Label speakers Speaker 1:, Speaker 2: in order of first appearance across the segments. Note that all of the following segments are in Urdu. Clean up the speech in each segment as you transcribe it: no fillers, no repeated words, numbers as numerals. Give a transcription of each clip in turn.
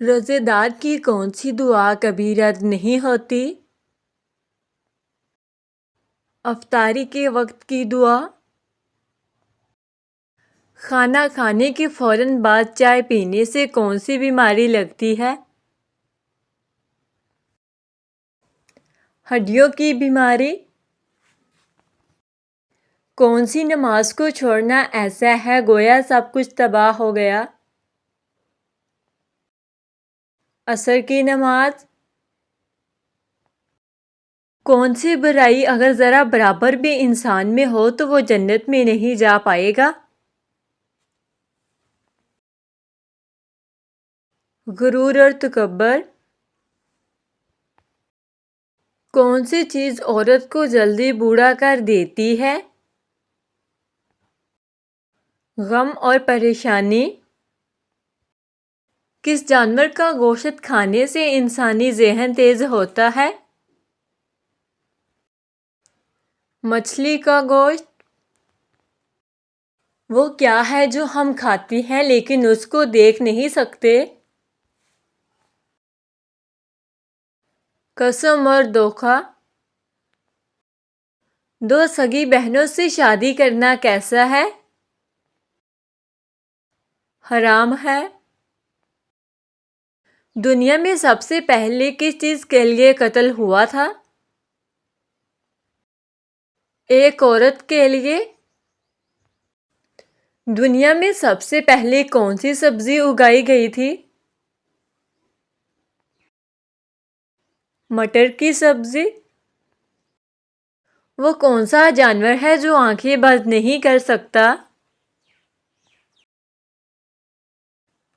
Speaker 1: روزے دار کی کون سی دعا کبھی رد نہیں ہوتی؟ افطاری کے وقت کی دعا۔ کھانا کھانے کے فوراً بعد چائے پینے سے کون سی بیماری لگتی ہے؟ ہڈیوں کی بیماری۔ کون سی نماز کو چھوڑنا ایسا ہے گویا سب کچھ تباہ ہو گیا؟ عصر کی نماز۔ کون سی برائی اگر ذرا برابر بھی انسان میں ہو تو وہ جنت میں نہیں جا پائے گا؟ غرور اور تکبر۔ کون سی چیز عورت کو جلدی بوڑھا کر دیتی ہے؟ غم اور پریشانی۔ کس جانور کا گوشت کھانے سے انسانی ذہن تیز ہوتا ہے؟ مچھلی کا گوشت۔ وہ کیا ہے جو ہم کھاتے ہیں لیکن اس کو دیکھ نہیں سکتے؟ قسم اور دھوکہ۔ دو سگی بہنوں سے شادی کرنا کیسا ہے؟ حرام ہے۔ دنیا میں سب سے پہلے کس چیز کے لیے قتل ہوا تھا؟ ایک عورت کے لیے۔ دنیا میں سب سے پہلے کون سی سبزی اگائی گئی تھی؟ مٹر کی سبزی۔ وہ کون سا جانور ہے جو آنکھیں بند نہیں کر سکتا؟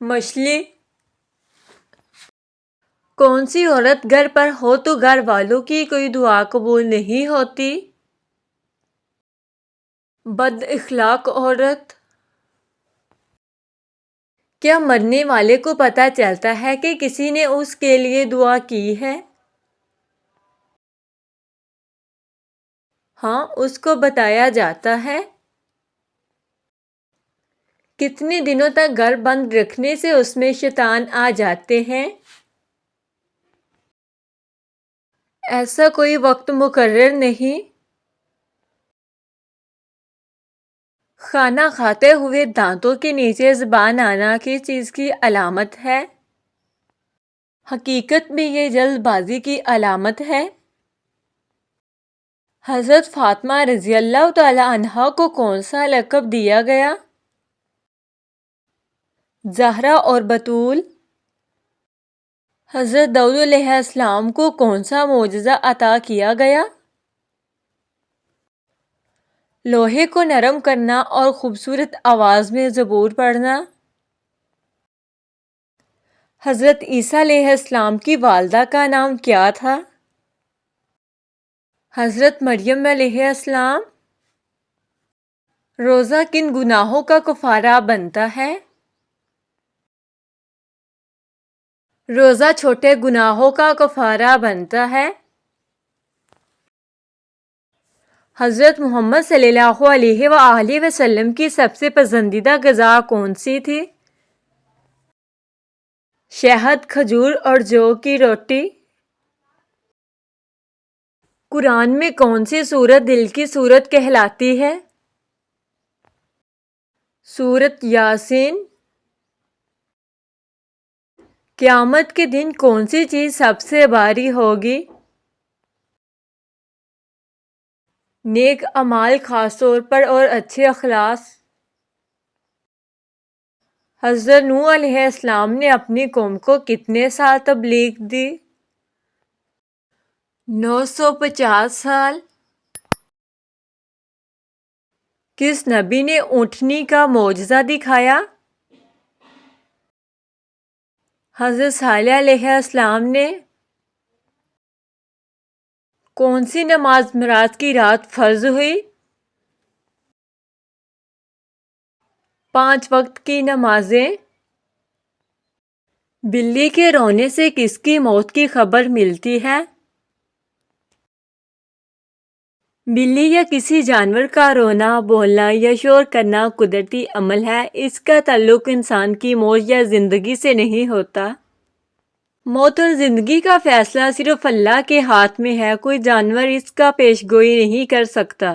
Speaker 1: مچھلی۔ کون سی عورت گھر پر ہو تو گھر والوں کی کوئی دعا قبول نہیں ہوتی؟ بد اخلاق عورت۔ کیا مرنے والے کو پتہ چلتا ہے کہ کسی نے اس کے لیے دعا کی ہے؟ ہاں، اس کو بتایا جاتا ہے۔ کتنے دنوں تک گھر بند رکھنے سے اس میں شیطان آ جاتے ہیں؟ ایسا کوئی وقت مقرر نہیں۔ کھانا کھاتے ہوئے دانتوں کے نیچے زبان آنا کس چیز کی علامت ہے؟ حقیقت میں یہ جلد بازی کی علامت ہے۔ حضرت فاطمہ رضی اللہ تعالی عنہا کو کون سا لقب دیا گیا؟ زہرا اور بتول۔ حضرت داؤد علیہ السلام کو کون سا معجزہ عطا کیا گیا؟ لوہے کو نرم کرنا اور خوبصورت آواز میں زبور پڑھنا۔ حضرت عیسیٰ علیہ السلام کی والدہ کا نام کیا تھا؟ حضرت مریم علیہ السلام۔ روزہ کن گناہوں کا کفارہ بنتا ہے؟ روزہ چھوٹے گناہوں کا کفارہ بنتا ہے۔ حضرت محمد صلی اللہ علیہ وآلہ وسلم کی سب سے پسندیدہ غذا کون سی تھی؟ شہد، کھجور اور جو کی روٹی۔ قرآن میں کون سی سورت دل کی سورت کہلاتی ہے؟ سورت یاسین۔ قیامت کے دن کون سی چیز سب سے بھاری ہوگی؟ نیک اعمال، خاص طور پر اور اچھے اخلاق۔ حضرت نوح علیہ السلام نے اپنی قوم کو کتنے سال تبلیغ دی؟ 950 سال۔ کس نبی نے اونٹنی کا معجزہ دکھایا؟ حضرت صالح علیہ السلام نے۔ کون سی نماز معراج کی رات فرض ہوئی؟ 5 وقت کی نمازیں۔ بلی کے رونے سے کس کی موت کی خبر ملتی ہے؟ بلی یا کسی جانور کا رونا، بولنا یا شور کرنا قدرتی عمل ہے۔ اس کا تعلق انسان کی موت یا زندگی سے نہیں ہوتا۔ موت اور زندگی کا فیصلہ صرف اللہ کے ہاتھ میں ہے، کوئی جانور اس کا پیش گوئی نہیں کر سکتا۔